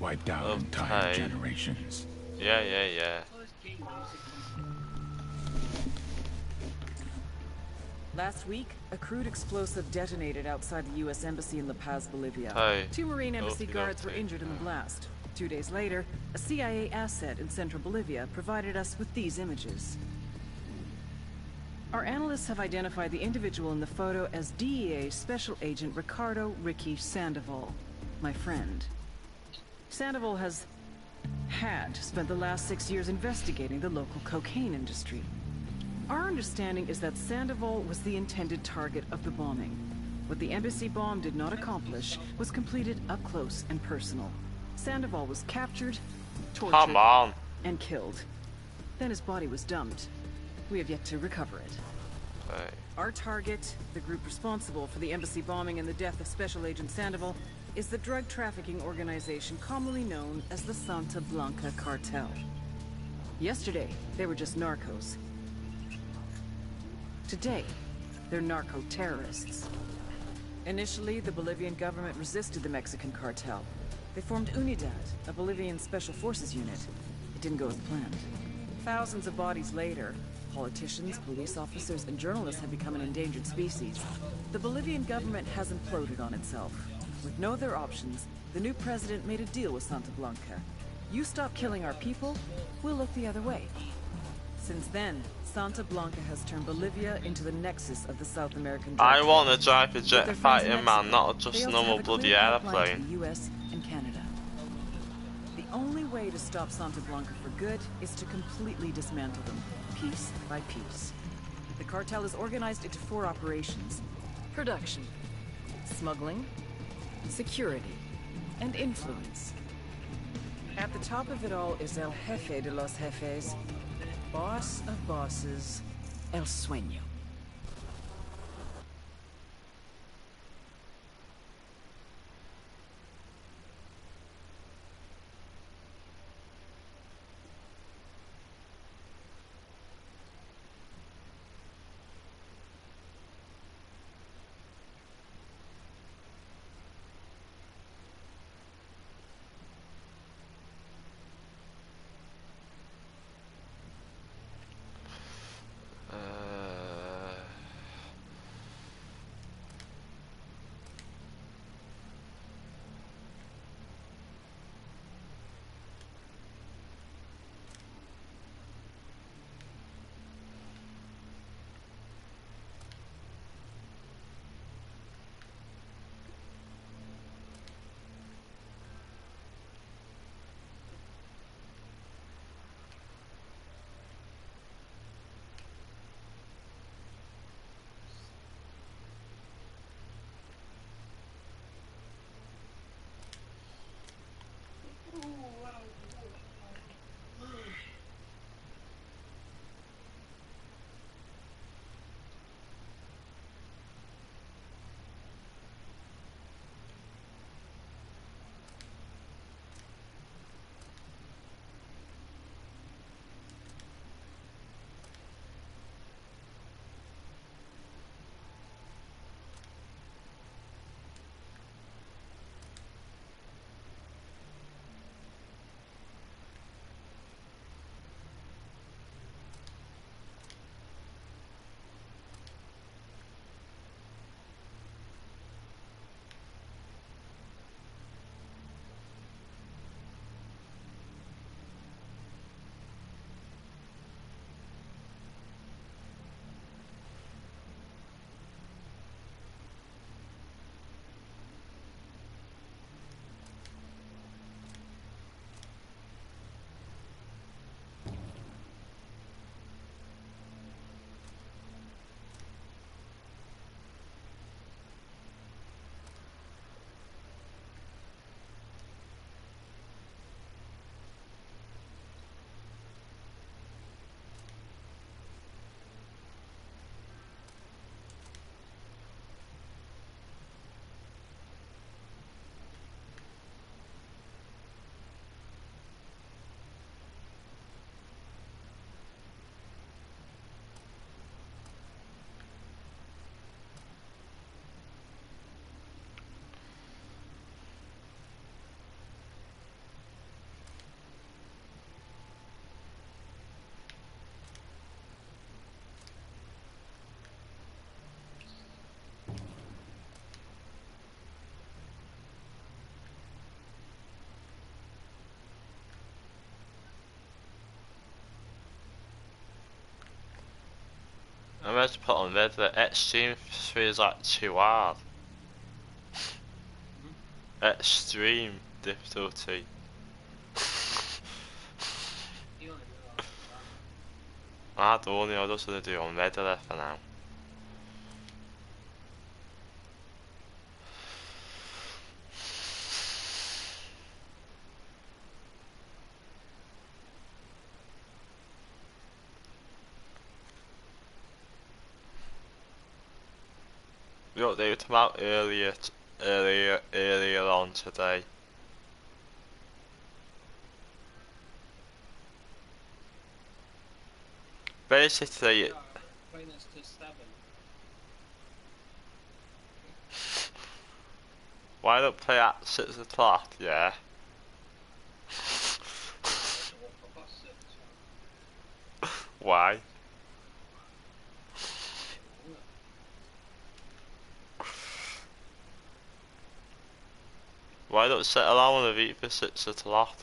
wiped out entire generations. Yeah. Last week, a crude explosive detonated outside the U.S. Embassy in La Paz, Bolivia. Hey. 2 Marine Embassy guards were injured in the blast. 2 days later, a CIA asset in central Bolivia provided us with these images. Our analysts have identified the individual in the photo as DEA Special Agent Ricardo Ricky Sandoval, my friend. Sandoval had spent the last 6 years investigating the local cocaine industry. Our understanding is that Sandoval was the intended target of the bombing. What the embassy bomb did not accomplish was completed up close and personal. Sandoval was captured, tortured, and killed. Then his body was dumped. We have yet to recover it. Our target, the group responsible for the embassy bombing and the death of Special Agent Sandoval, is the drug trafficking organization commonly known as the Santa Blanca Cartel. Yesterday, they were just narcos. Today, they're narco-terrorists. Initially, the Bolivian government resisted the Mexican cartel. They formed Unidad, a Bolivian special forces unit. It didn't go as planned. Thousands of bodies later, politicians, police officers, and journalists have become an endangered species. The Bolivian government has imploded on itself. With no other options, the new president made a deal with Santa Blanca. You stop killing our people, we'll look the other way. Since then, Santa Blanca has turned Bolivia into the nexus of the South American drug I want to drive a jet fighter, man, not just they a also normal have a bloody clear pipeline airplane. to the US and Canada. The only way to stop Santa Blanca for good is to completely dismantle them, piece by piece. The cartel is organized into 4 operations: production, smuggling, security, and influence. At the top of it all is El Jefe de los Jefes, boss of bosses, El Sueño. meant to put on there that Extreme 3 is like too hard. Extreme difficulty. I don't know, I'm just gonna do on regular for now. Look, they were talking about earlier on today. Basically, why don't play at 6 o'clock, yeah? Why? Why don't set alarm on the beat for 6 o'clock?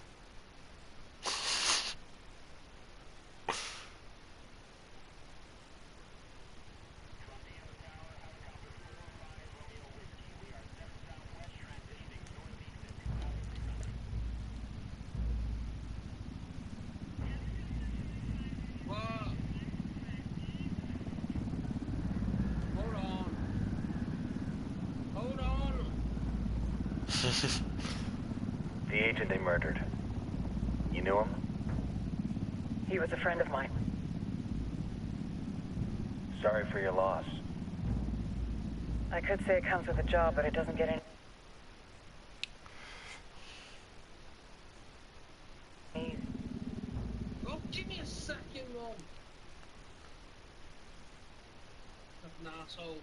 The agent they murdered. You knew him? He was a friend of mine. Sorry for your loss. I could say it comes with a job, but it doesn't get any... Oh, give me a second, Mom. An asshole.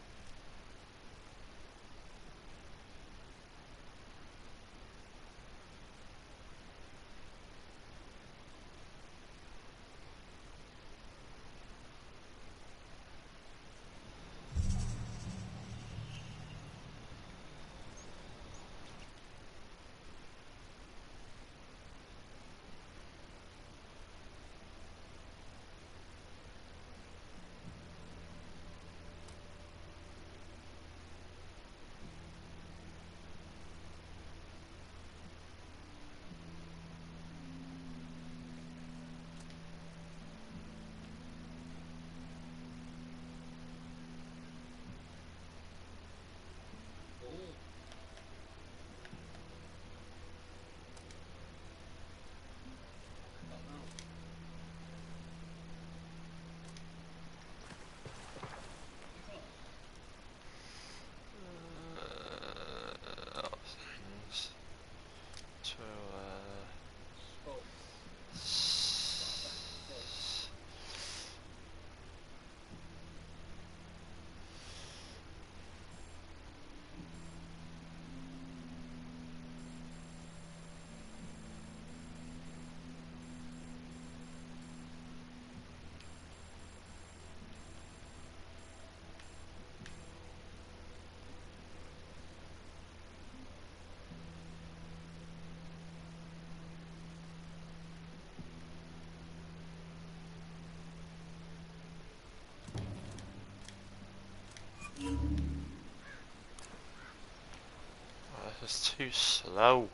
It's too slow.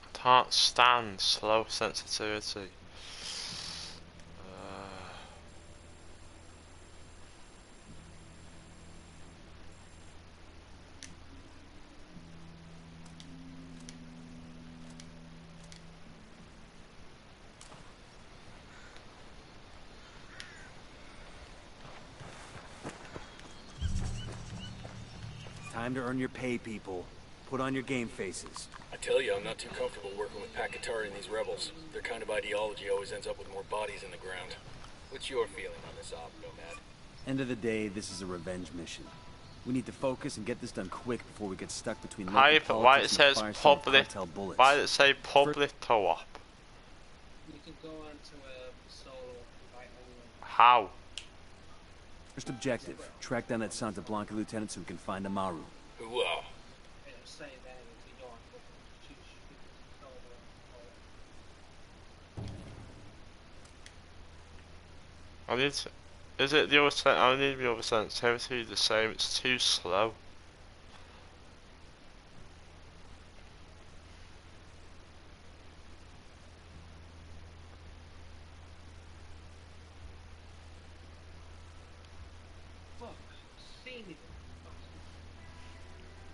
I can't stand slow sensitivity. Time to earn your pay, people. Put on your game faces. I tell you, I'm not too comfortable working with Pakatari and these rebels. Their kind of ideology always ends up with more bodies in the ground. What's your feeling on this op, Nomad? End of the day, this is a revenge mission. We need to focus and get this done quick before we get stuck between Hi, local but why it politics says and fireside public? cartel bullets. Why does it say public co-op? You can go on to a solo invite only. How? First objective, track down that Santa Blanca lieutenant so we can find Amaru. Who, It'll say that if you don't choose solo. I need to, is it the other I need the other sensitivity the same, it's too slow. Fuck. See me.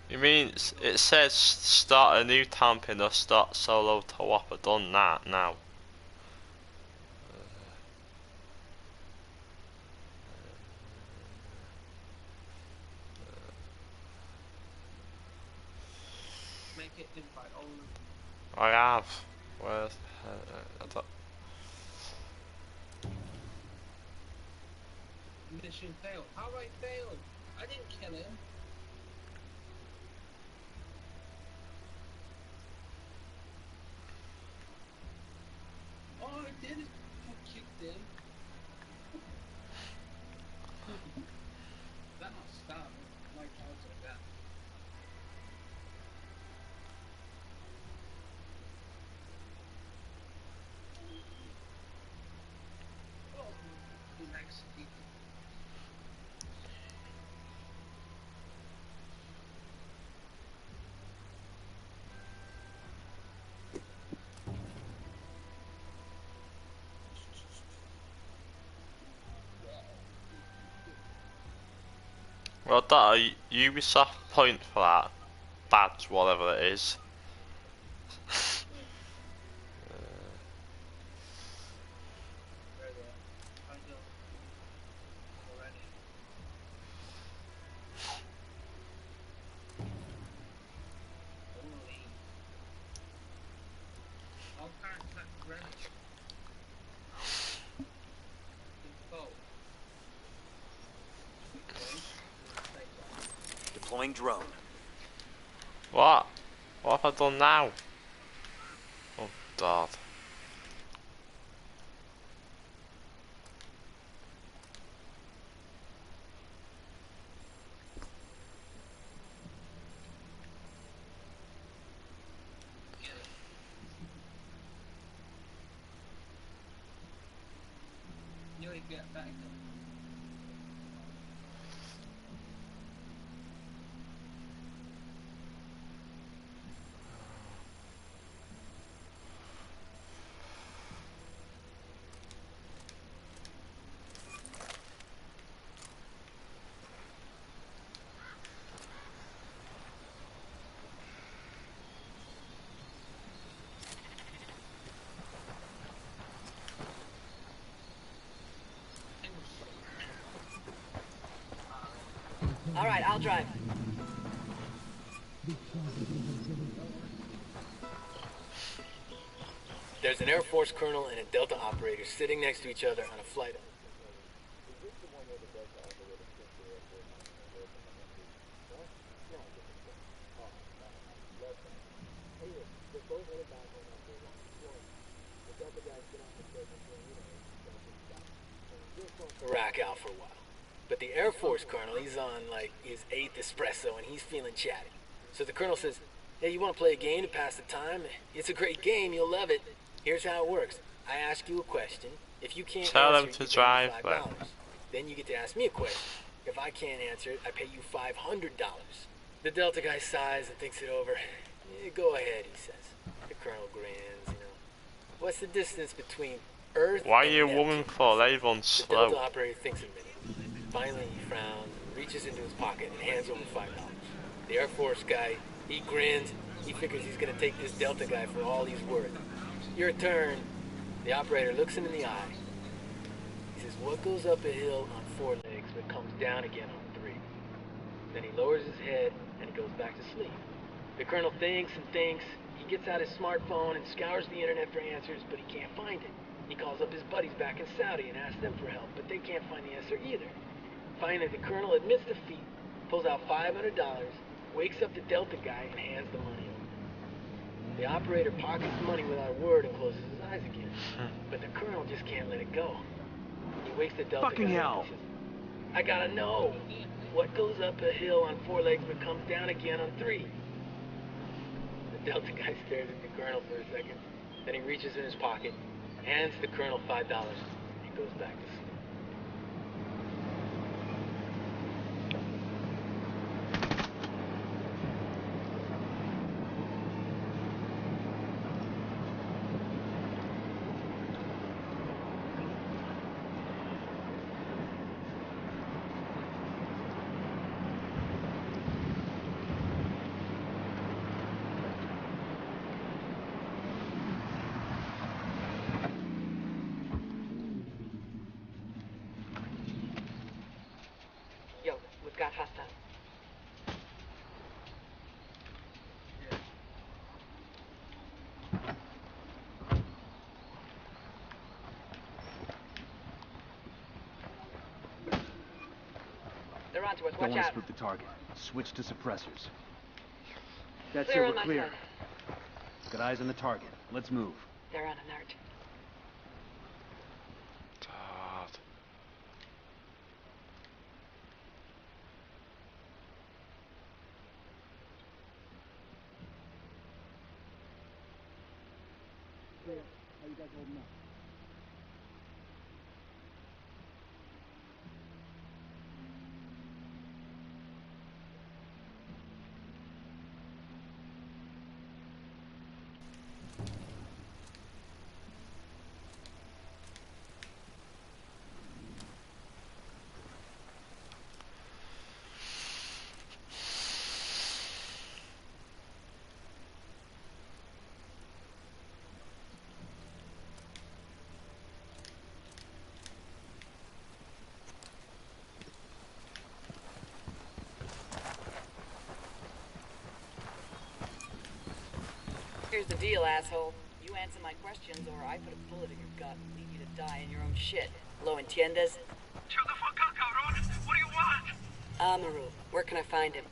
You mean it says start a new campaign or start solo co-op? I've done that now. Make it invite only. I have. Where's I don't, Mission failed. How I failed? I didn't kill him. Oh, I did it. I kicked him. That not stop. Like how it's like that. Oh, he's executed. well, that a Ubisoft point for that badge, whatever it is. I know already. Only. All kinds of ready. Info. Deploying drone. What? What have I done now? Oh God. You ain't get back. All right, I'll drive. There's an Air Force colonel and a Delta operator sitting next to each other on a flight. Rack out for a while. But the Air Force colonel, he's on like his 8th espresso and he's feeling chatty. So the colonel says, hey, you want to play a game to pass the time? It's a great game, you'll love it. Here's how it works. I ask you a question. If you can't Tell answer them it, to you pay drive me $5. then. Then you get to ask me a question. If I can't answer it, I pay you $500. The Delta guy sighs and thinks it over. Go ahead, he says. The colonel grins, you know. What's the distance between Earth Why are and you a Neptune? woman for? They run The Delta slow. operator thinks a minute. Finally, he frowns, reaches into his pocket, and hands over $5. The Air Force guy, he grins. He figures he's gonna take this Delta guy for all he's worth. Your turn. The operator looks him in the eye. He says, what goes up a hill on 4 legs but comes down again on 3? Then he lowers his head and he goes back to sleep. The colonel thinks and thinks. He gets out his smartphone and scours the internet for answers, but he can't find it. He calls up his buddies back in Saudi and asks them for help, but they can't find the answer either. Finally, the colonel admits defeat, pulls out $500, wakes up the Delta guy, and hands the money over. The operator pockets the money without a word and closes his eyes again. But the colonel just can't let it go. He wakes the Delta guy up and says, I gotta know. What goes up a hill on 4 legs but comes down again on 3? The Delta guy stares at the colonel for a second. Then he reaches in his pocket, hands the colonel $5, and goes back to sleep. onto us. Don't Watch want to out. spook the target. Switch to suppressors. That's Clear it, on we're my clear. side. Got eyes on the target. Let's move. They're on alert. God. How you guys holding up? Here's the deal, asshole. You answer my questions, or I put a bullet in your gut and leave you to die in your own shit. Lo entiendes? Chill the fuck out, cabrón. What do you want? Amaru, where can I find him?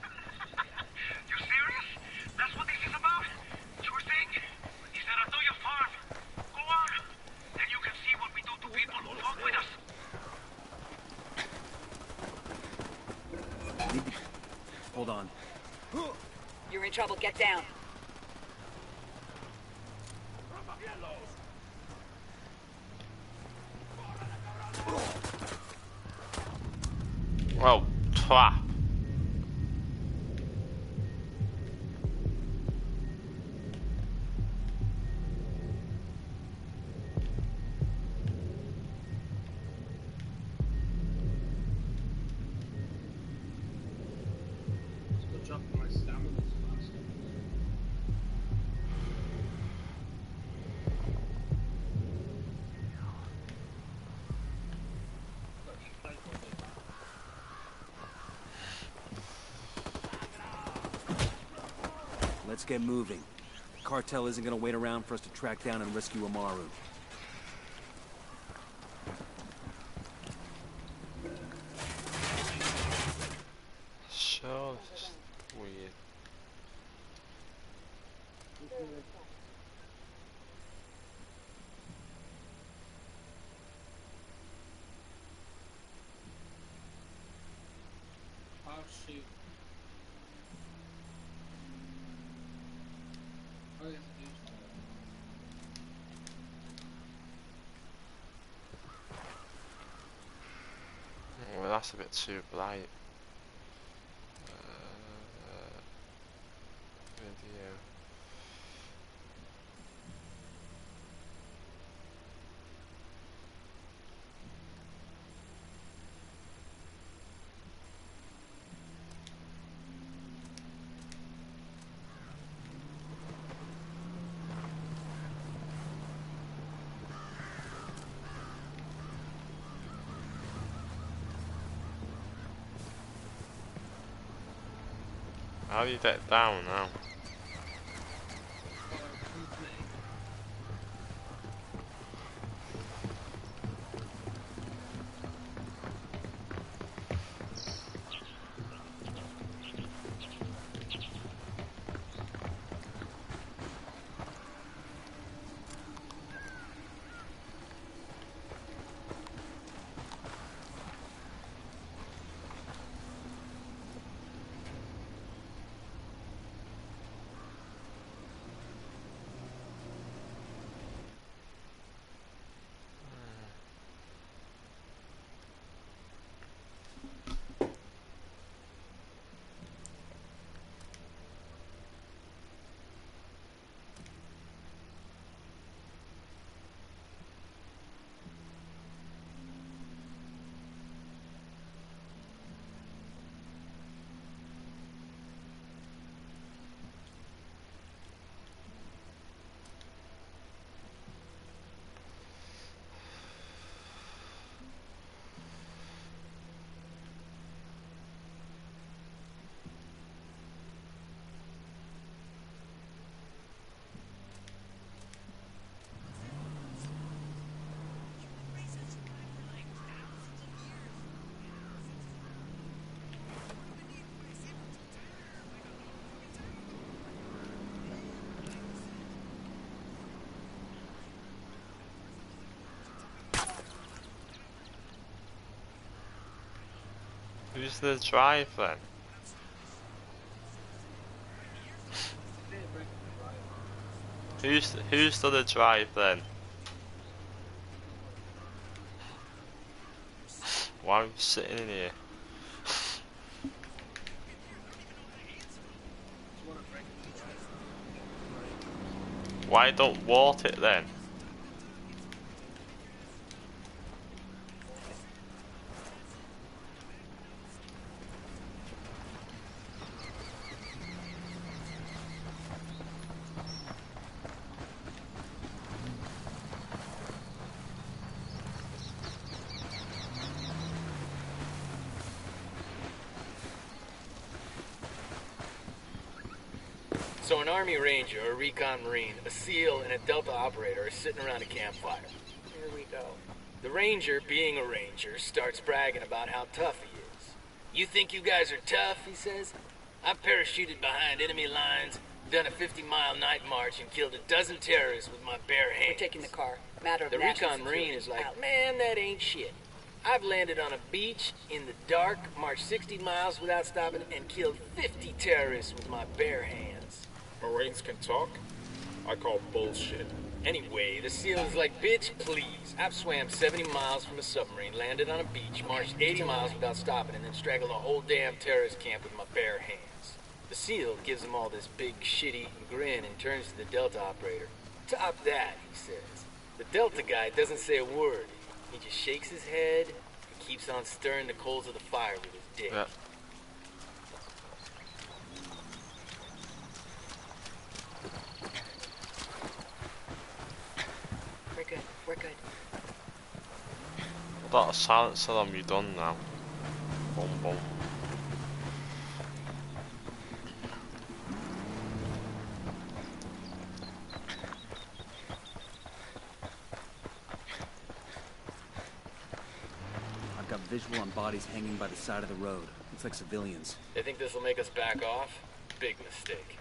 You serious? That's what this is about? Sure thing. He's at Antoya Farm. Go on. Then you can see what we do to people who fuck with us. Hold on. You're in trouble. Get down. Well, trap. Let's go drop my stamina. Let's get moving. Cartel isn't gonna wait around for us to track down and rescue Amaru. Sure, this is weird. Oh shoot. Oh, yes, dude. Well, that's a bit too bright. Video. How do you get down now? Who's the drive then? Who's the drive then? Why are we sitting in here? Why don't water it then? So an Army Ranger, a Recon Marine, a SEAL, and a Delta operator are sitting around a campfire. Here we go. The Ranger, being a Ranger, starts bragging about how tough he is. You think you guys are tough, he says? I've parachuted behind enemy lines, done a 50-mile night march, and killed a dozen terrorists with my bare hands. We're taking the car. Matter of The national Recon Marine security. is like, Out. man, that ain't shit. I've landed on a beach in the dark, marched 60 miles without stopping, and killed 50 terrorists with my bare hands. Marines can talk? I call bullshit. Anyway, the SEAL is like, bitch, please. I've swam 70 miles from a submarine, landed on a beach, marched 80 miles without stopping, and then strangled a whole damn terrorist camp with my bare hands. The SEAL gives him all this big, shitty grin and turns to the Delta operator. Top that, he says. The Delta guy doesn't say a word. He just shakes his head and keeps on stirring the coals of the fire with his dick. Yeah. We're good. We're good. That silencer on you done now. Boom boom. I've got visual on bodies hanging by the side of the road. Looks like civilians. They think this will make us back off? Big mistake.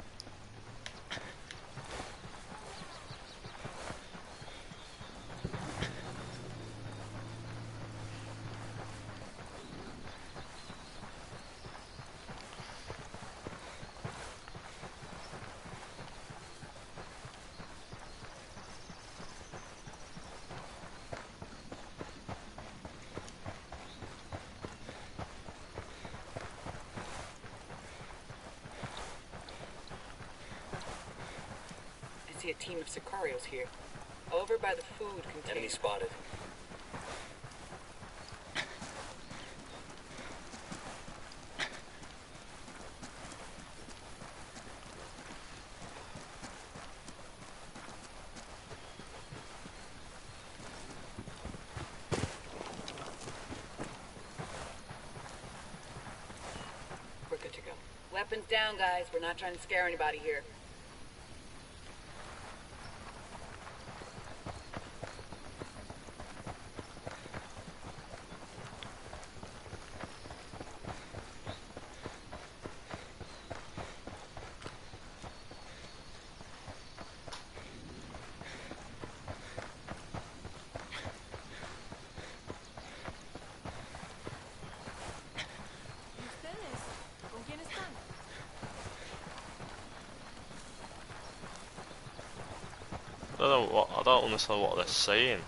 I see a team of Sicarios here. Over by the food container. Enemy spotted. We're good to go. Weapons down, guys. We're not trying to scare anybody here. I don't understand what they're saying.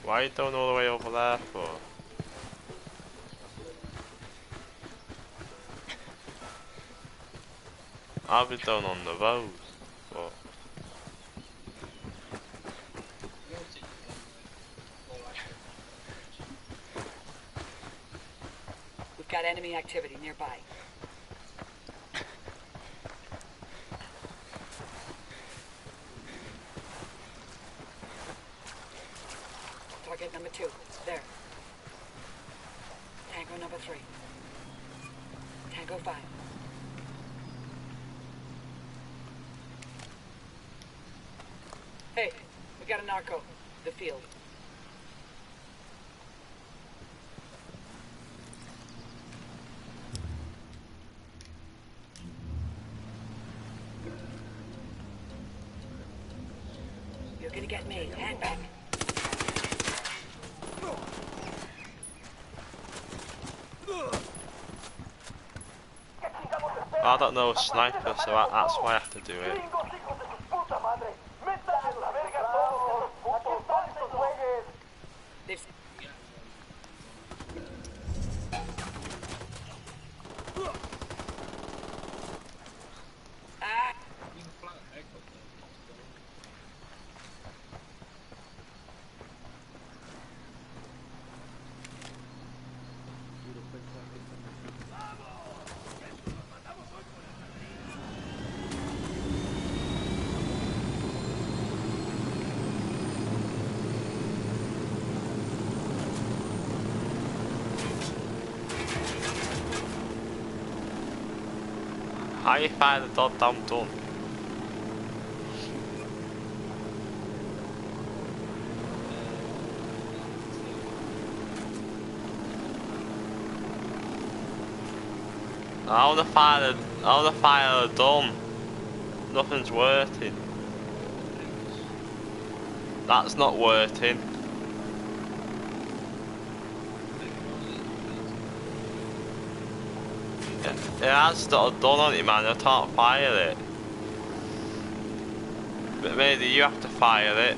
Why are you going all the way over there for? I'll be down on the road for. We've got enemy activity nearby. 2. There. Tango number 3. Tango 5. Hey, we got a narco. The field. You're gonna get me. Hand back. I don't know a sniper, so that's why I have to do it. They've... Ah! You can fly back up there. How you fire the goddamn gun? I wanna fire the gun. Nothing's working. That's not working. It has got a gun on it, man. I can't fire it. But maybe you have to fire it.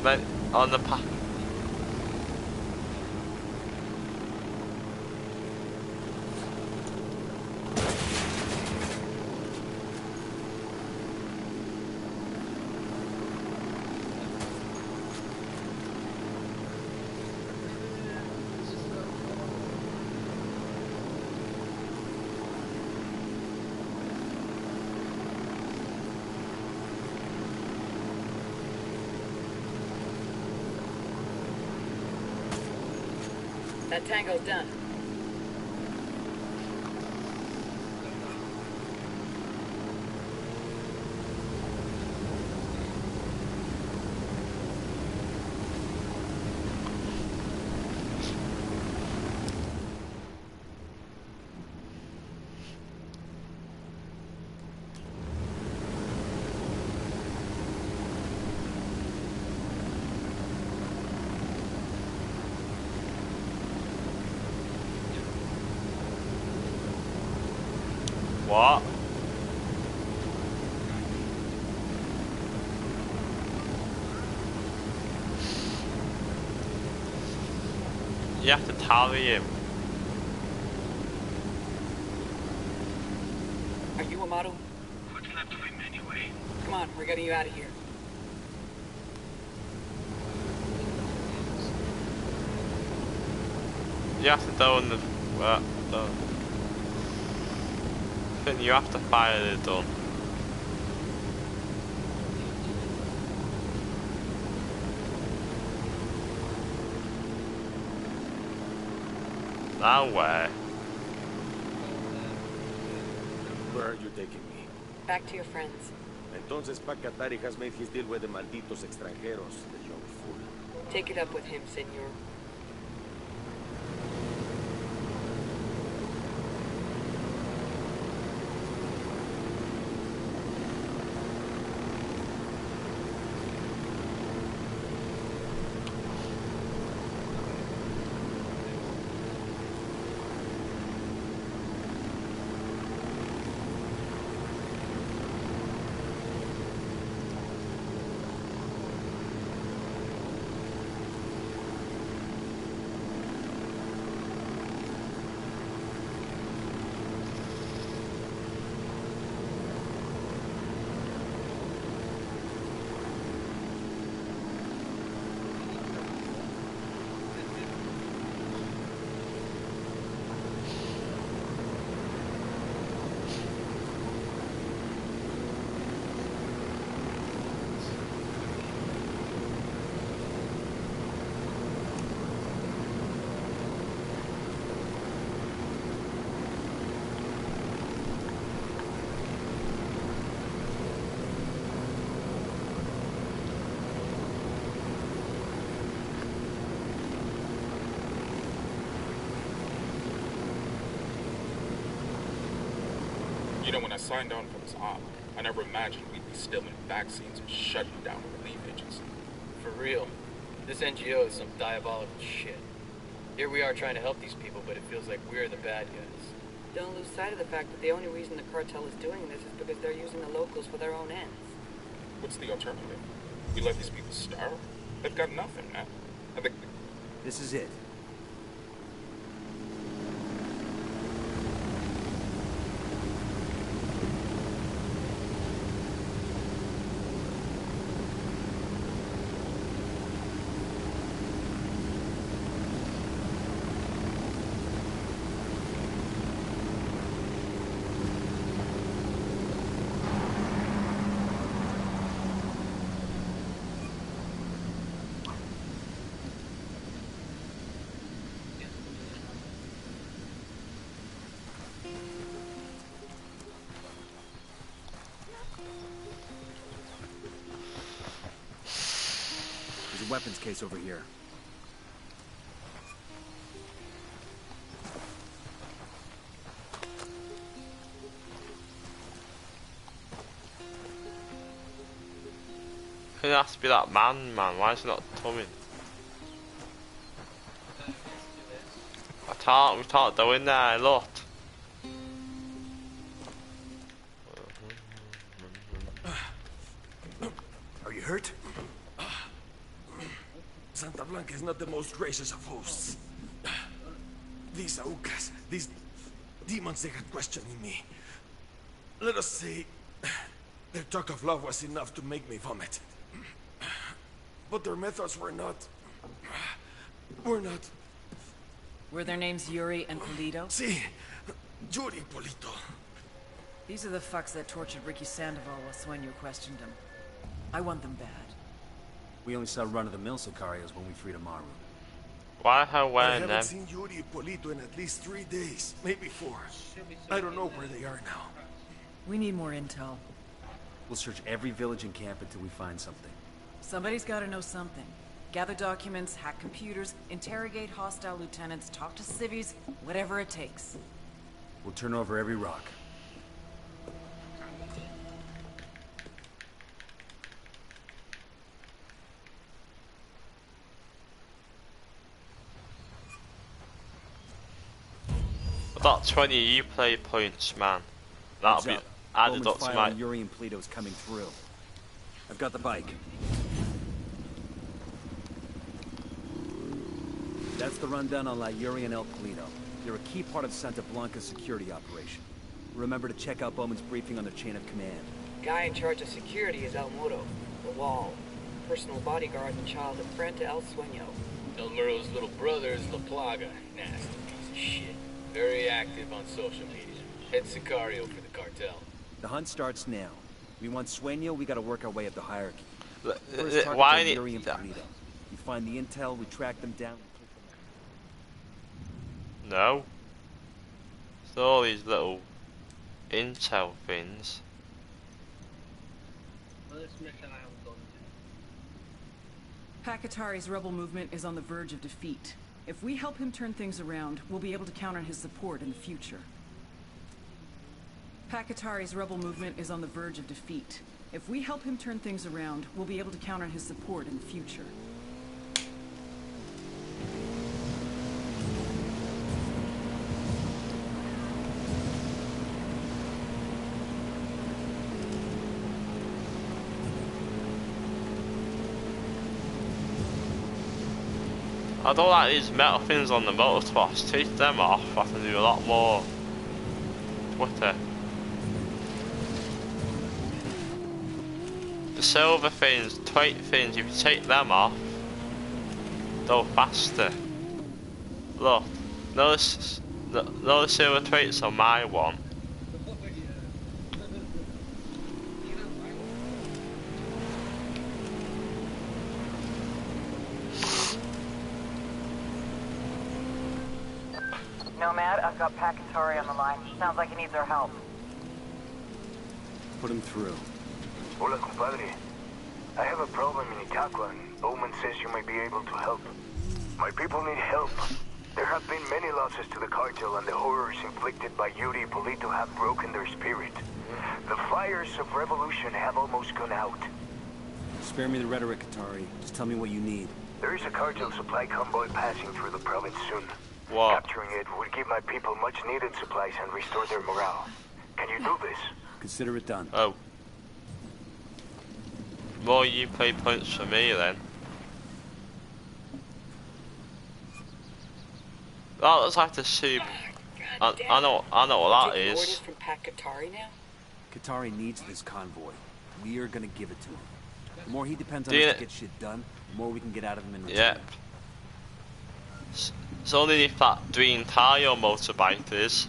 But on the path. That tango's done. What? You have to tally him. Are you Amaru? What's left of him anyway? Come on, we're getting you out of here. You have to go in the... Then you have to fire the gun. No way. Where are you taking me? Back to your friends. Entonces Pacatari has made his deal with the malditos extranjeros, the young fool. Take it up with him, senor. signed on for this op, I never imagined we'd be still in vaccines and shutting down a relief agency. For real. This NGO is some diabolical shit. Here we are trying to help these people, but it feels like we're the bad guys. Don't lose sight of the fact that the only reason the cartel is doing this is because they're using the locals for their own ends. What's the alternative? We let these people starve? They've got nothing, man. I think... This is it. There's a weapons case over here. It has to be that man. Why is he not coming? We can't go in there, look. Are you hurt? Santa Blanca is not the most gracious of hosts. These Aucas, these demons, they had questioning me. Let us say, their talk of love was enough to make me vomit. But their methods were not... Were their names Yuri and Polito? Si, Yuri Polito. These are the fucks that tortured Ricky Sandoval while Sueño questioned him. I want them bad. We only saw run-of-the-mill Sicarios when we freed Amaru. Why are I wearing haven't them? seen Yuri Polito in at least 3 days, maybe 4. I don't know where they are now. We need more intel. We'll search every village and camp until we find something. Somebody's gotta know something. Gather documents, hack computers, interrogate hostile lieutenants, talk to civvies, whatever it takes. We'll turn over every rock. About 20 Uplay points, man. That'll Heads be up. added Bowman's up to file my... on Yuri and Polito's coming through. I've got the bike. That's the rundown on La Yuri and El Polito. They're a key part of Santa Blanca's security operation. Remember to check out Bowman's briefing on their chain of command. Guy in charge of security is El Muro, the Wall. Personal bodyguard and child of friend to El Sueño. El Muro's little brother is La Plaga. Nasty piece of shit. Very active on social media. Head Sicario for the cartel. The hunt starts now. We want Sueño, we gotta work our way up the hierarchy. First Why targets are need... Yuri and Polito. We find the intel, we track them down. No. It's all these little intel things. Well, this mission I haven't done yet. Pakatari's rebel movement is on the verge of defeat. If we help him turn things around, we'll be able to count on his support in the future. Pakatari's rebel movement is on the verge of defeat. If we help him turn things around, we'll be able to count on his support in the future. I don't like these metal things on the motor twice. Take them off, I can do a lot more. Twitter. The silver things, trait things, if you take them off, they'll faster. Look, notice the silver traits on my one. Nomad, I've got Pakatari on the line. Sounds like he needs our help. Put him through. Hola, compadre. I have a problem in Itaqua, and Bowman says you might be able to help. My people need help. There have been many losses to the cartel, and the horrors inflicted by Yuri Polito have broken their spirit. The fires of revolution have almost gone out. Spare me the rhetoric, Katari. Just tell me what you need. There is a cartel supply convoy passing through the province soon. What? Capturing it would give my people much needed supplies and restore their morale. Can you do this? Consider it done. Oh. More you play points for me then. That looks like the soup. I know what that Taking is. orders from Pat Katari now? Katari needs this convoy. We are gonna give it to him. The more he depends on Do us you- to get shit done, the more we can get out of him in return. Yep. It's only if that dream tire motorbike is.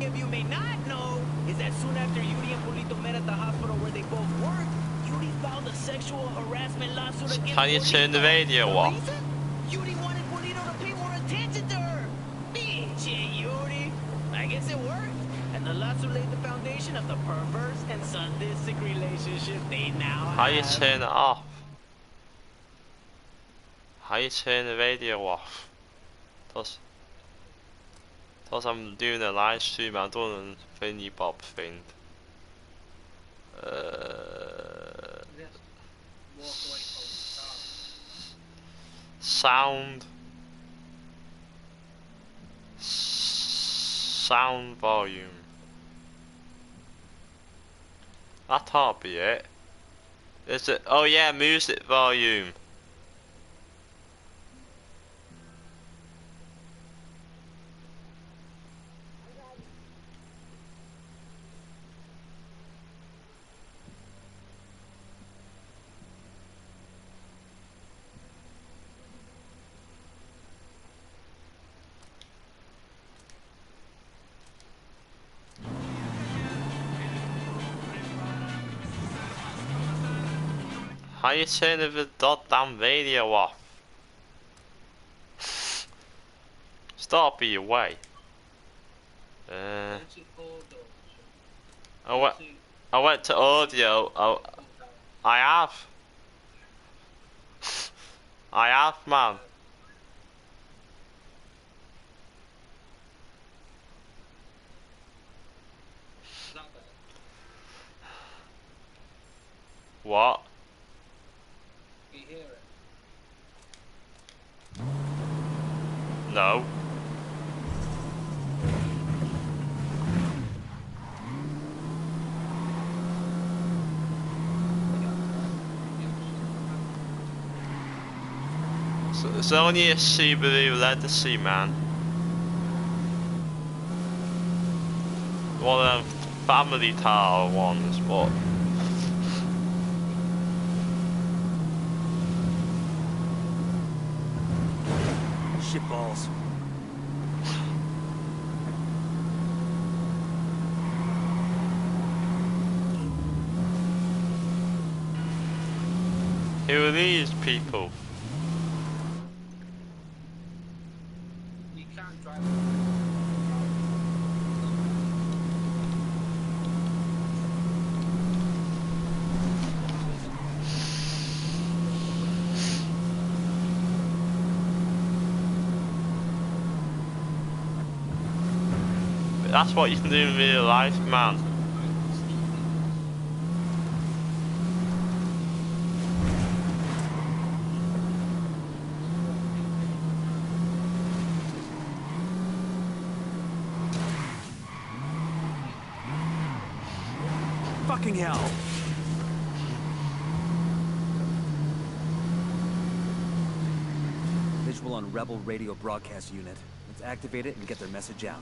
If you may not know, is that soon after Yuri and Polito met at the hospital where they both worked, Yuri filed a sexual harassment lawsuit against Can you turn the Polito. radio The off? reason? Yuri wanted Polito to pay more attention to her. Bitch, Yuri. I guess it worked. And the lawsuit laid the foundation of the perverse and sadistic relationship they now have. How you turn it off? How you turn the radio off? Cause I'm doing a live stream, I'm doing a thingy bob thing. Just walk away from the car. Sound volume. That can't be it. Is it? Oh yeah, music volume. How you turn the goddamn radio off? Stop your way. I went to audio. Oh, I have. I have, man. What? You hear it? No. So it's only a Subaru Legacy, man. One of them family car ones, but Shitballs. who are these people? You can't drive. That's what you can do in real life, man. Fucking hell. Visual on Rebel radio broadcast unit. Let's activate it and get their message out.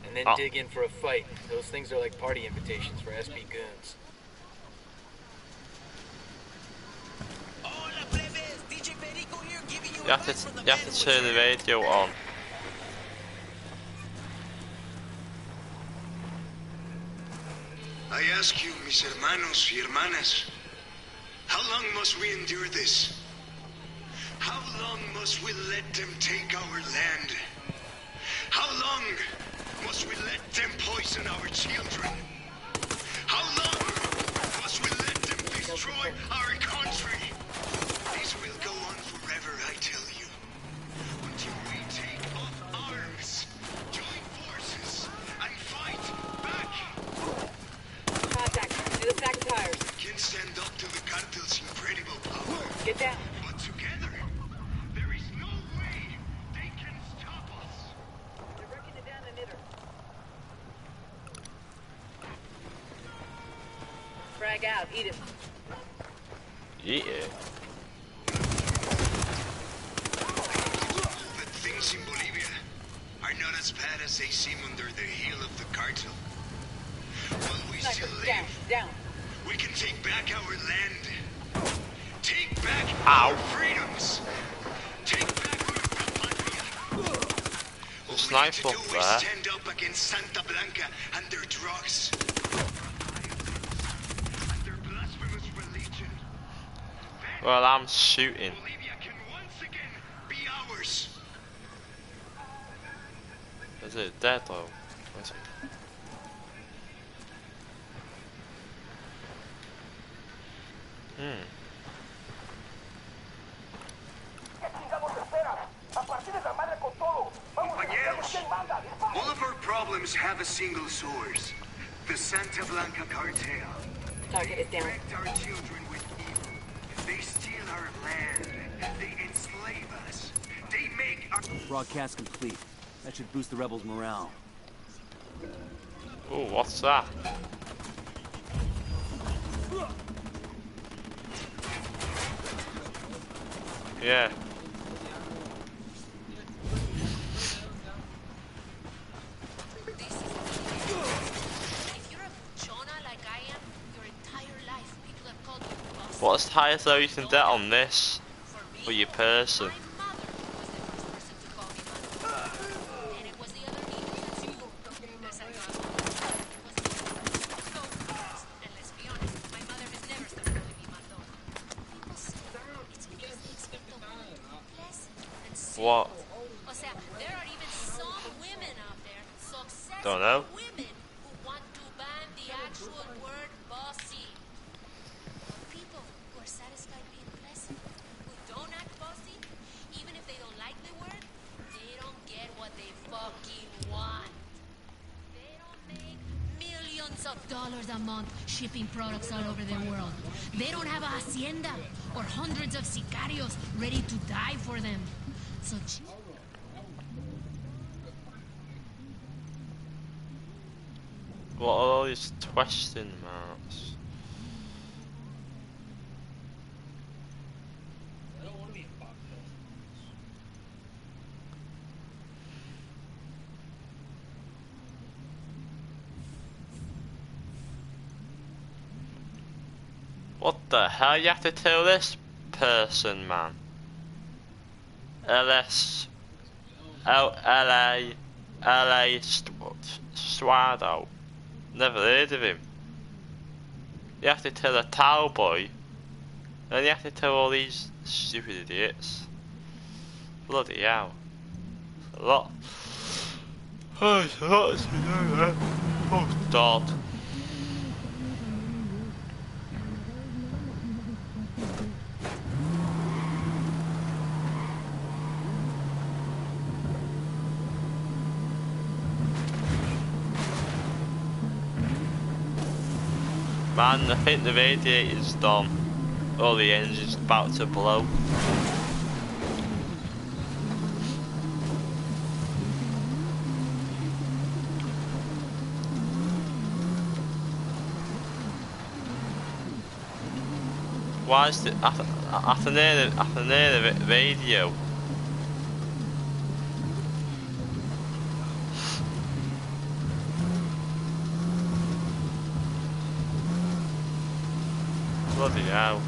And then dig in for a fight. Those things are like party invitations for SP goons. You have to turn the radio on. I ask you, mis hermanos y hermanas, how long must we endure this? How long must we let them take our land? How long must we let them poison our children? How long must we let them destroy our country? This will go on forever, I tell you. Until we take up arms, join forces, and fight back. Contact. Do the stack of tires. We can stand up to the cartel's incredible power. Get down. But together, there is no way they can stop us. They're breaking it down the knitter. Frag out. Eat it. Yeah. But things in Bolivia are not as bad as they seem under the heel of the cartel. While we Sniper, still down, live, down. we can take back our land. Take back Ow. our freedoms. Take back our patria. All we need Sniper to do up is there. stand up against Santa Blanca and their drugs. And their blasphemous religion. Well, I'm shooting. Bolivia can once again be ours. Is it dead though? Is it? Compañeros, all of our problems have a single source. The Santa Blanca cartel. Target is down. Infect our children with evil. They steal our land. They enslave us. They make our... Broadcast complete. That should boost the rebels' morale. Oh, what's that? Yeah. What's the highest though you can get on this for your person? What? Don't know. Dollars a month shipping products all over the world. They don't have a hacienda or hundreds of sicarios ready to die for them. So What are all these question marks? What the hell? You have to tell this person, man. L.A. Swado. Never heard of him. You have to tell a towel boy, and you have to tell all these stupid idiots. Bloody hell. A lot. Oh, it's a lot to do there. Oh, God. Man, I think the radiator's done. Or the engine's about to blow. Why is it after near the radio? Bloody hell.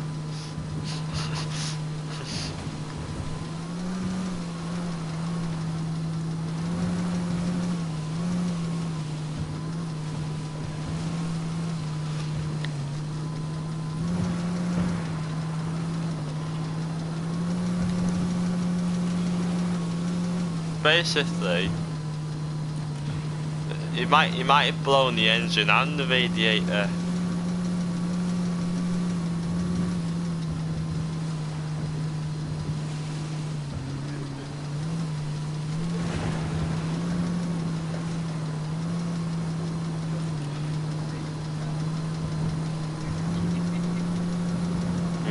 Basically, it might have blown the engine and the radiator.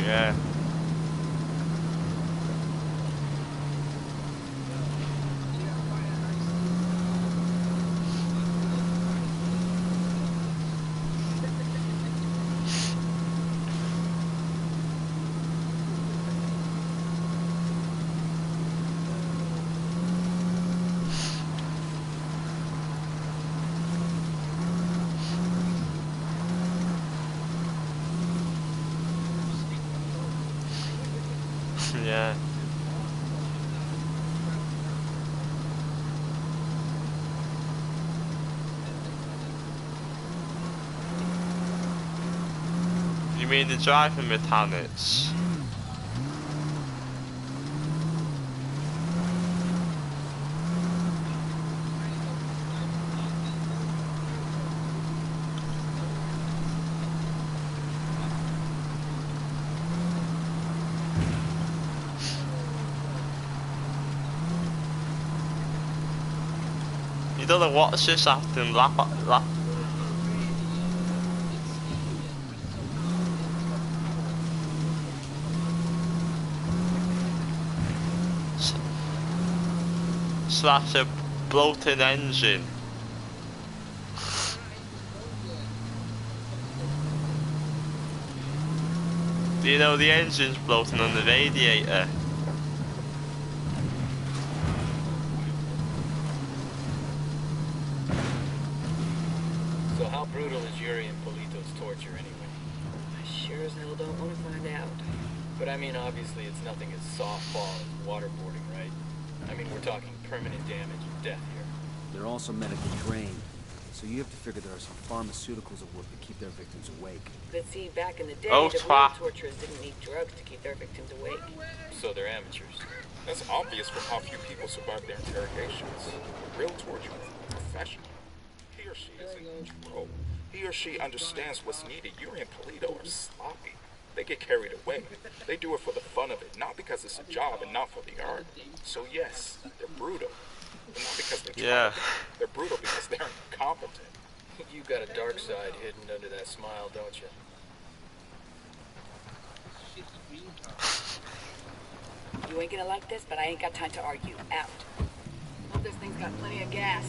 Yeah. Yeah. You mean the driving mechanics? You don't know what's just happening, lap. Slash a bloated engine. Do you know the engine's bloating on the radiator? So how brutal is Yuri and Polito's torture anyway? I sure as hell don't want to find out. But I mean, obviously it's nothing as softball as waterboarding, right? I mean, we're talking permanent damage and death here. They're also medically trained, so you have to figure there are some pharmaceuticals at work to keep their victims awake. But see, back in the day, Oh, the real torturers didn't need drugs to keep their victims awake. So they're amateurs. That's obvious from how few people survive their interrogations. Real torture, professional. He or she is in control. He or she understands what's needed. Yuri and Polito are sloppy. They get carried away. They do it for the fun of it, not because it's a job and not for the art. So yes, they're brutal. But not because they're trying. They're brutal because they're incompetent. You got a dark side hidden under that smile, don't you? You ain't gonna like this, but I ain't got time to argue. Out. Hope this thing's got plenty of gas.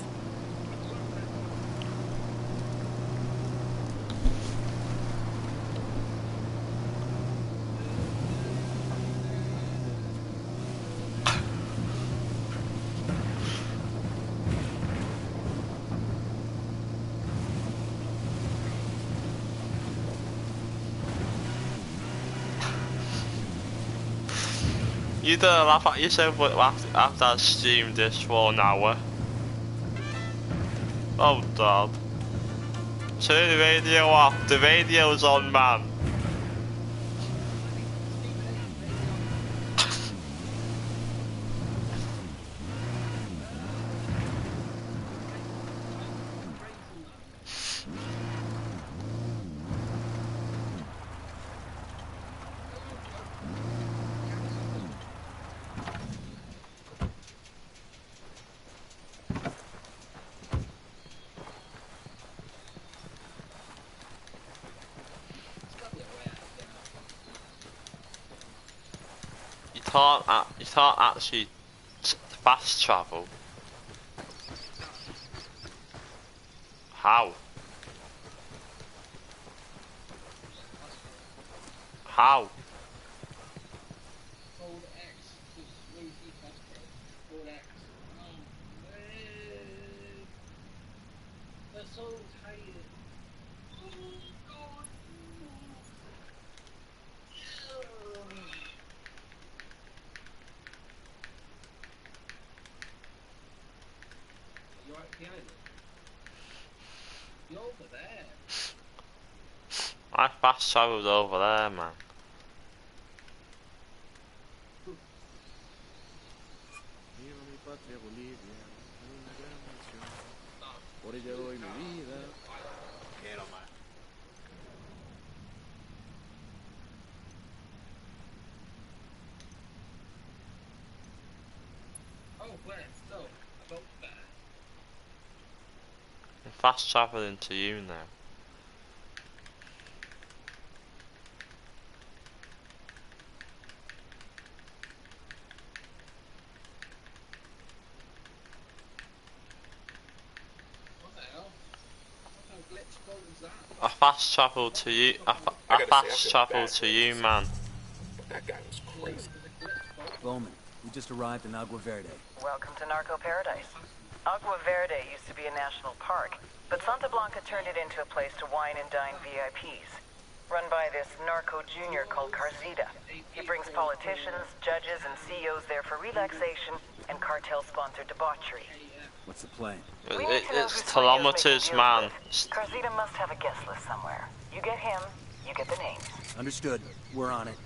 You don't laugh at yourself after I streamed this for an hour. Oh God. Turn the radio off. The radio's on, man. You can't actually fast travel. How? How? Hold X to swing the faster. Hold X. Oh man. That's so tired. Oh God. You're right behind it. You're over there. I fast travelled over there, man. patria Bolivia, en una gran nación. Por ella doy mi vida. Quiero más. Oh, where? So, about that. I'm fast traveling to you now. What the hell? What kind of glitch boat is that? I fast travel to you. I fast travel to you, man. That guy was crazy. Bowman, we just arrived in Agua Verde. Welcome to Narco Paradise. Agua Verde used to be a national park, but Santa Blanca turned it into a place to wine and dine VIPs. Run by this narco junior called Carzita. He brings politicians, judges, and CEOs there for relaxation and cartel-sponsored debauchery. What's the plan? It's kilometers, man. Carzita must have a guest list somewhere. You get him, you get the names. Understood. We're on it.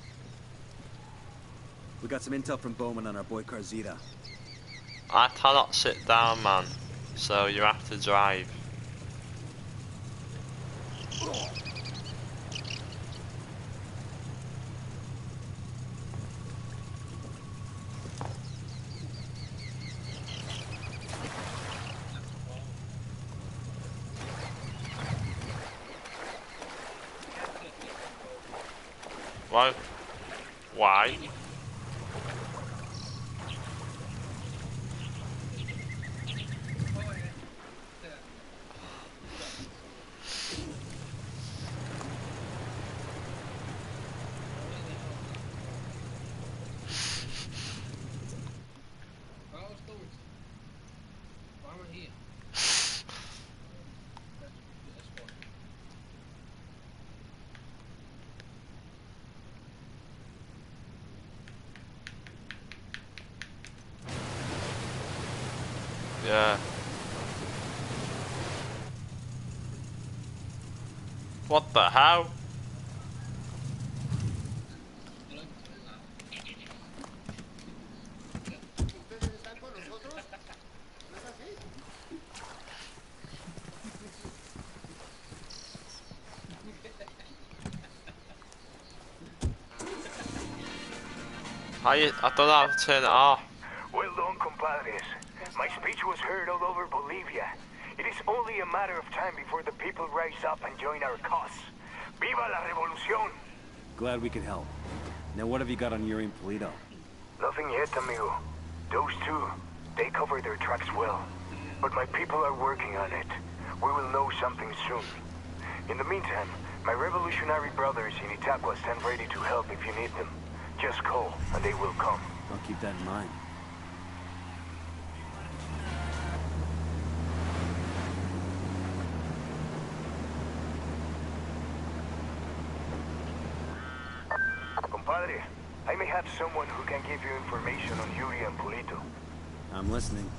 We got some intel from Bowman on our boy Carzita. I cannot sit down, man. So you have to drive. Why? Why? Yeah. What the hell? I don't know how to turn it off. Well done, compadres. My speech was heard all over Bolivia. It is only a matter of time before the people rise up and join our cause. Viva la revolución! Glad we could help. Now what have you got on Yuri and Polito? Nothing yet, amigo. Those two, they cover their tracks well. But my people are working on it. We will know something soon. In the meantime, my revolutionary brothers in Itaqua stand ready to help if you need them. Just call, and they will come. I'll keep that in mind. Compadre, I may have someone who can give you information on Yuri and Polito. I'm listening.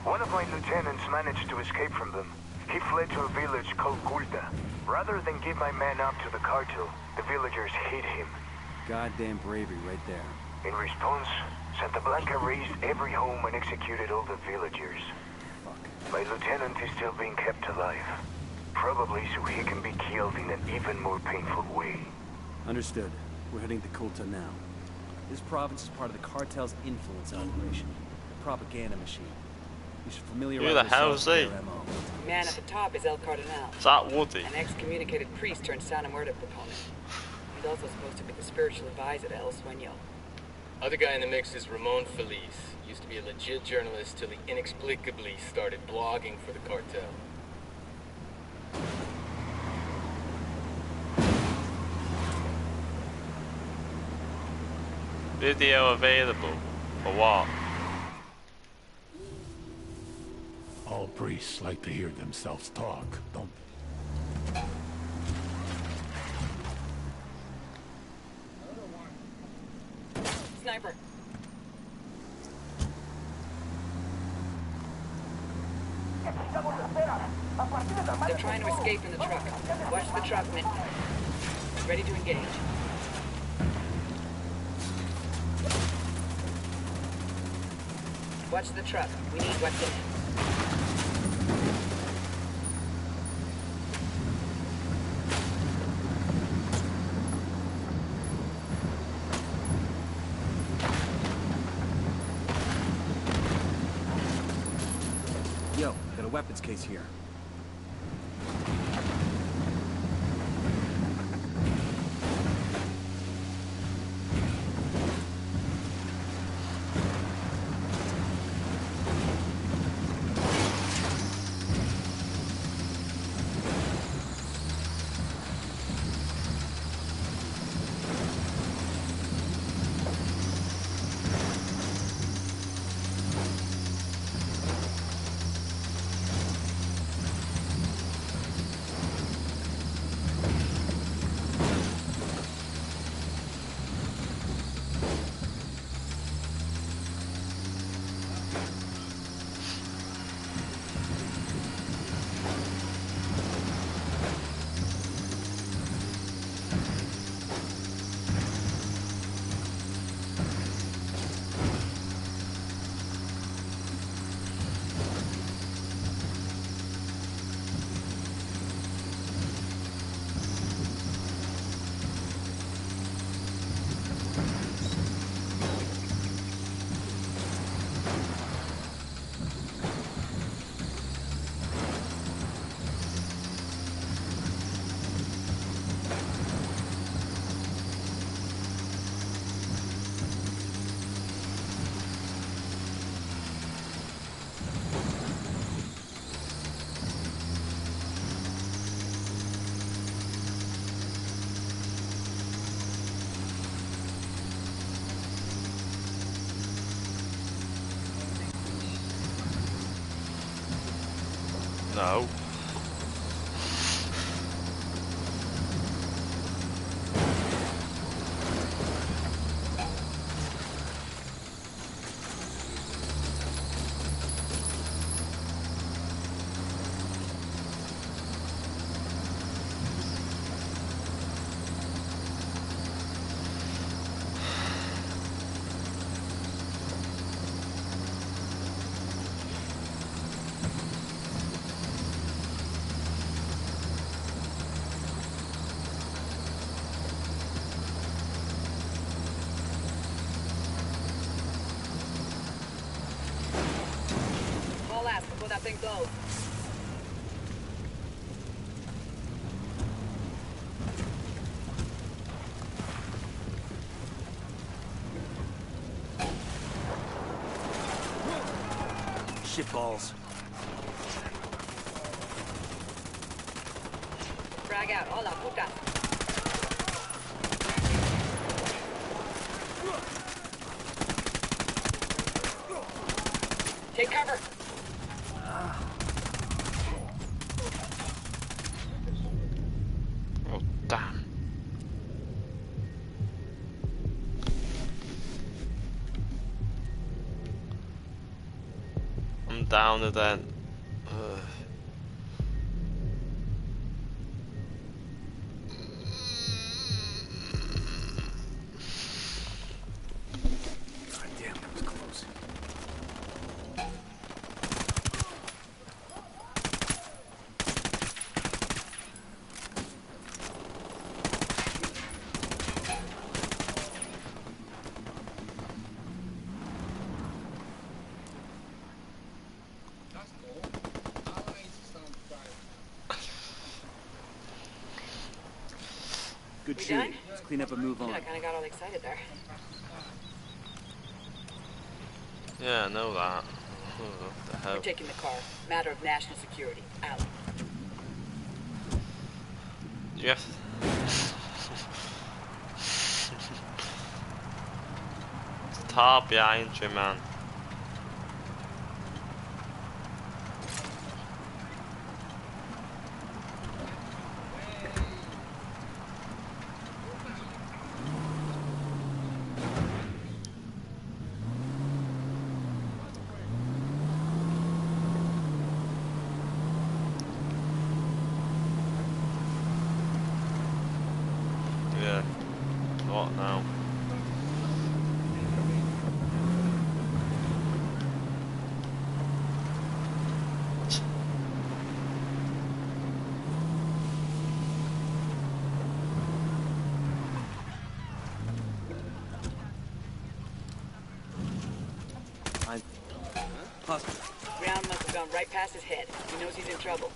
One of my lieutenants managed to escape from them. He fled to a village called Culta. Rather than give my man up to the cartel, the villagers hid him. Goddamn bravery right there. In response, Santa Blanca razed every home and executed all the villagers. Fuck. My lieutenant is still being kept alive. Probably so he can be killed in an even more painful way. Understood. We're heading to Culta now. This province is part of the cartel's influence operation. A propaganda machine. We should familiarize Who the hell is he? Man at the top is El Cardinal. Is that Woody? An excommunicated priest turned Santa Muerte proponent. He's also supposed to be the spiritual advisor to El Sueño. Other guy in the mix is Ramon Feliz. Used to be a legit journalist till he inexplicably started blogging for the cartel. Video available. For what? All priests like to hear themselves talk, don't they? Sniper. They're trying to escape in the truck. Watch the truck, man. Ready to engage. Watch the truck. We need what's in it. Yo, got a weapons case here. No. Haul ass before that thing goes. Shitballs. Frag out. Hola, puta. Take cover. Oh, damn. I'm down to that. Ugh. God damn, that was close. That's cool. I like to sound fine. Good We shooting. done? Let's clean up and move on. I kinda got all excited there. Yeah, I know that. What the We're hell? taking the car. Matter of national security. Out. Yes. Top behind you, man. Yeah. What now? I'm... Hospital. Round must have gone right past his head. He knows he's in trouble.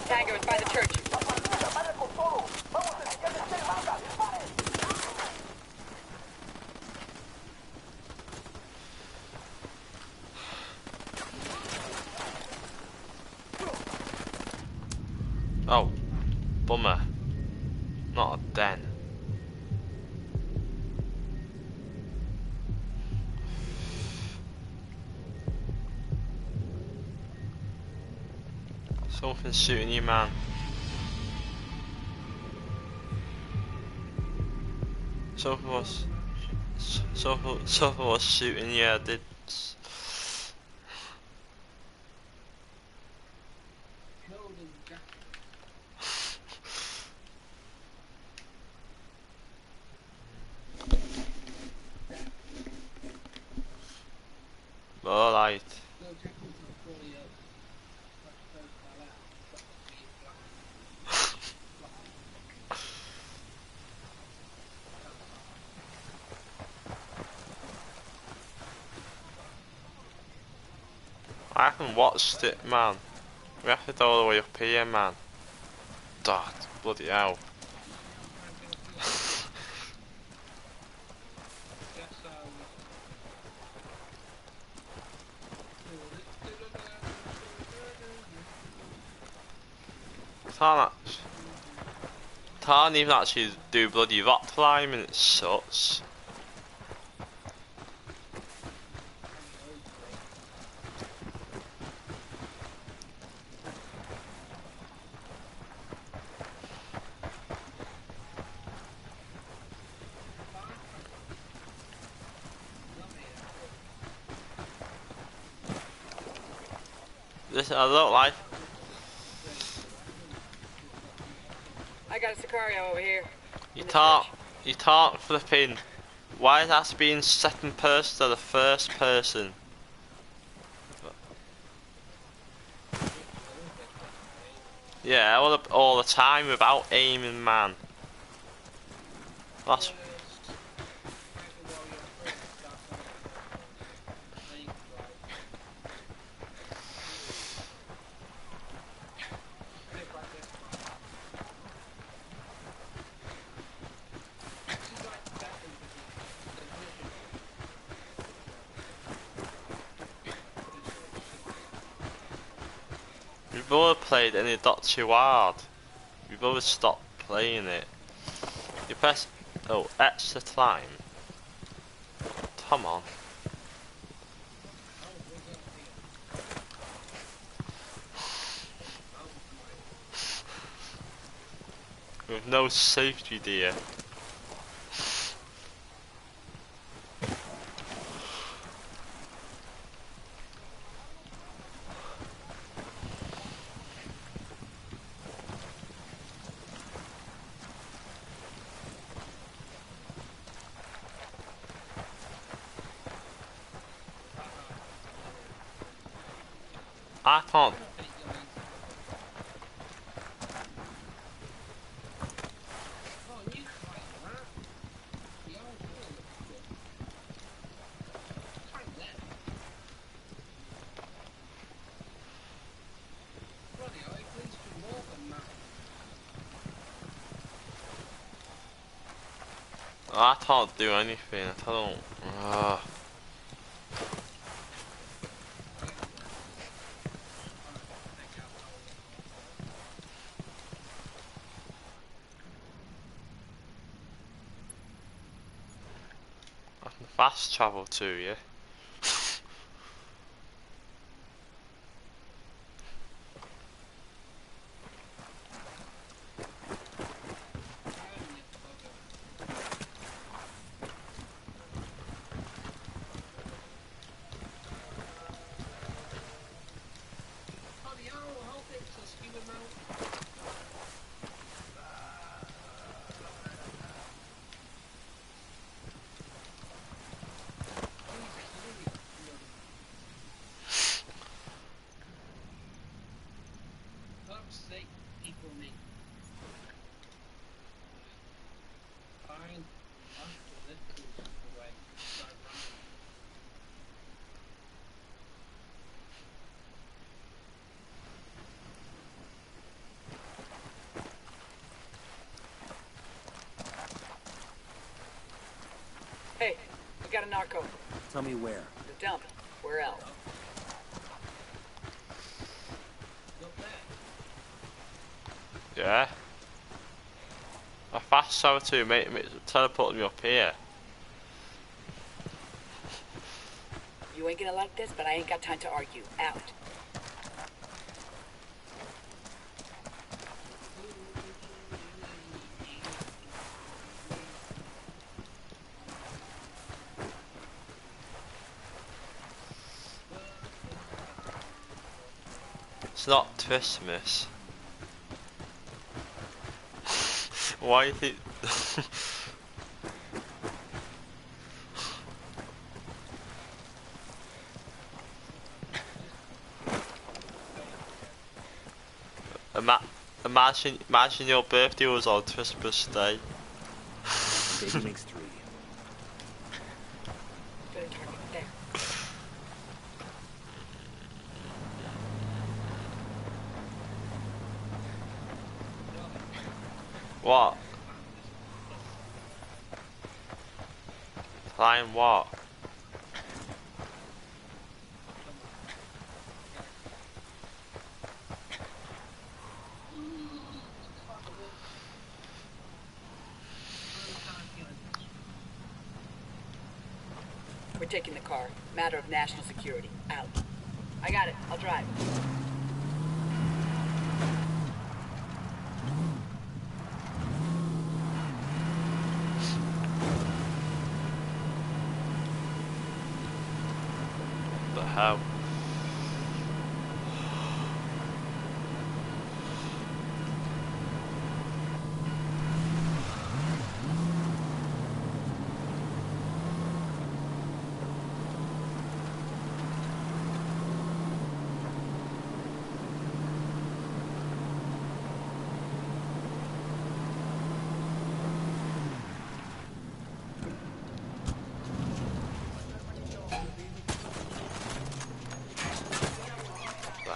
Tango is by the church. Oh, bummer. Not a den. Something's shooting you, man. Something was shooting you. I did. Alright. I haven't watched it, man. We have to go all the way up here, man. God, bloody hell. Can't even actually do bloody rock climbing, it sucks. This I don't like. I got a Sicario over here. You can't flipping. Why is that being second person to the first person? Yeah, all the time without aiming, man. That's. We've all played any dot too hard. We've always stopped playing it. You press X to climb. Come on. With no safety, dear. I can't. I can't do anything. I don't. I can fast travel to you. Hey, we got a narco. Tell me where. The dump. Where else? Yeah. A fast tower too, mate. Teleport me up here. You ain't gonna like this, but I ain't got time to argue. Out. It's not Christmas. Why do you think? Imagine your birthday was on Christmas Day. Baby makes 3. What? Flying what? We're taking the car. Matter of national security. Out. I got it. I'll drive. The hell?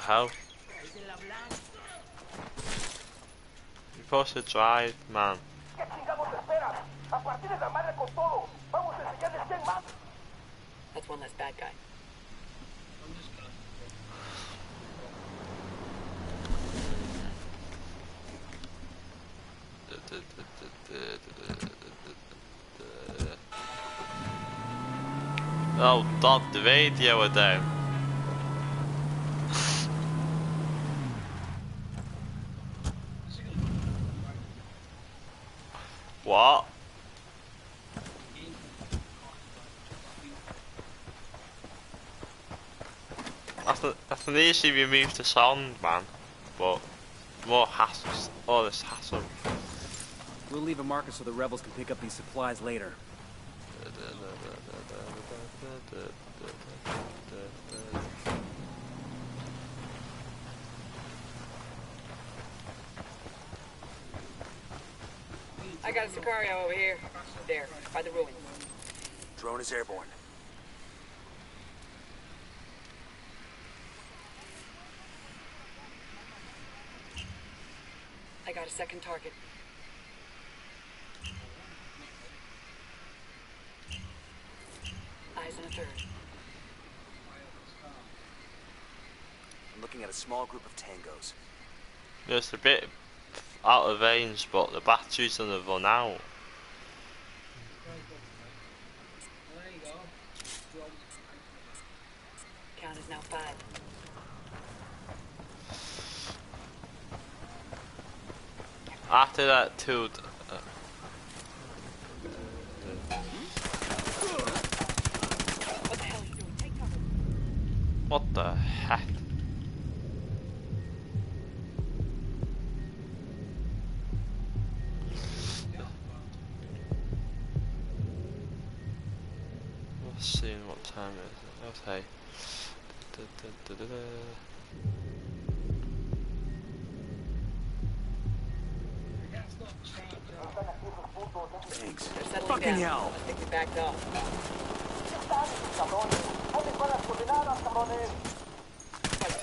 How? You're supposed to drive, man. That's one less bad guy. Oh, Dad, the radio down. What? I can easily remove the sound, man, but more hassle, all this hassle. We'll leave a marker so the rebels can pick up these supplies later. I got a Sicario over here. There, by the ruins. Drone is airborne. I got a second target. Eyes on a third. I'm looking at a small group of tangos. It's a bit out of range, but the batteries gonna run out. Count is now 5. After that, too. What the hell are you doing? Take cover. What the heck? Let's see what time it is. Okay. Thanks. Fucking hell! I think we backed off.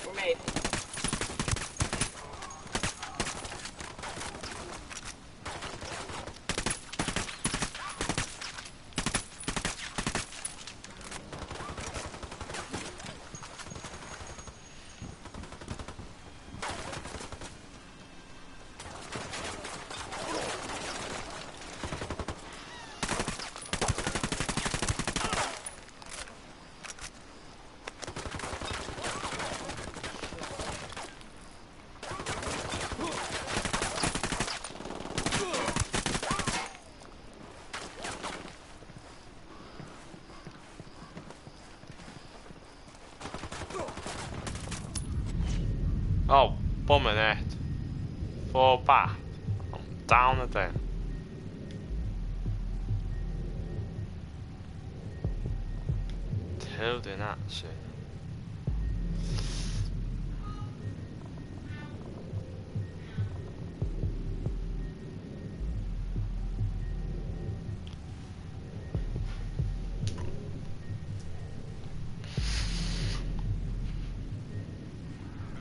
We're made. Oh, bumming it. Fall back. I'm down again. Killed in action.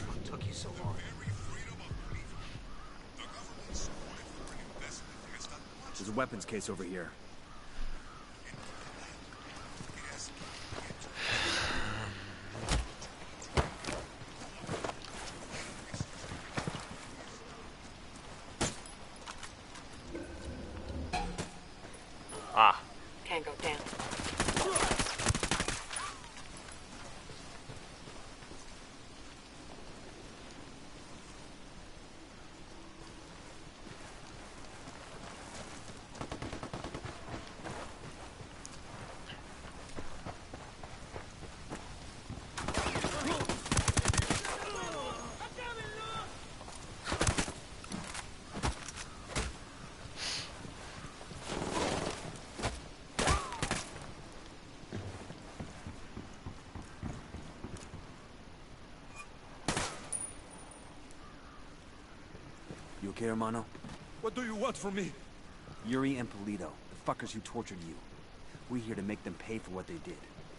What took you so long? There's a weapons case over here. Ah. Can't go down. You okay, hermano? What do you want from me? Yuri and Polito, the fuckers who tortured you. We're here to make them pay for what they did.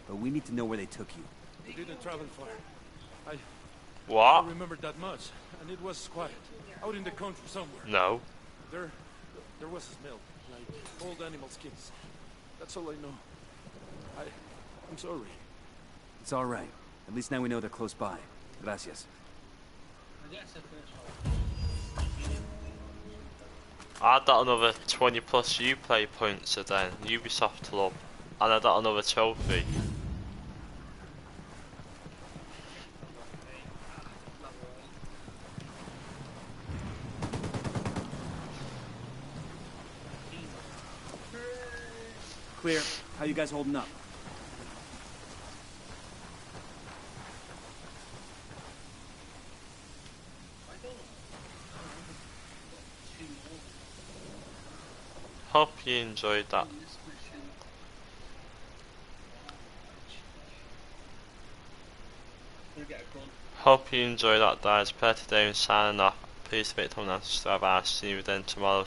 But we need to know where they took you. We didn't travel far. I What? don't remember that much, and it was quiet. Out in the country somewhere. No. There was a smell, like old animal skins. That's all I know. I'm sorry. It's all right. At least now we know they're close by. Gracias. I got another 20 plus Uplay points today, Ubisoft Club, and I got another trophy. Clear. How you guys holding up? Hope you enjoyed that. Hope you enjoyed that, guys. Play today and signing off. Please make thumbs up, subscribe, and I'll see you then tomorrow.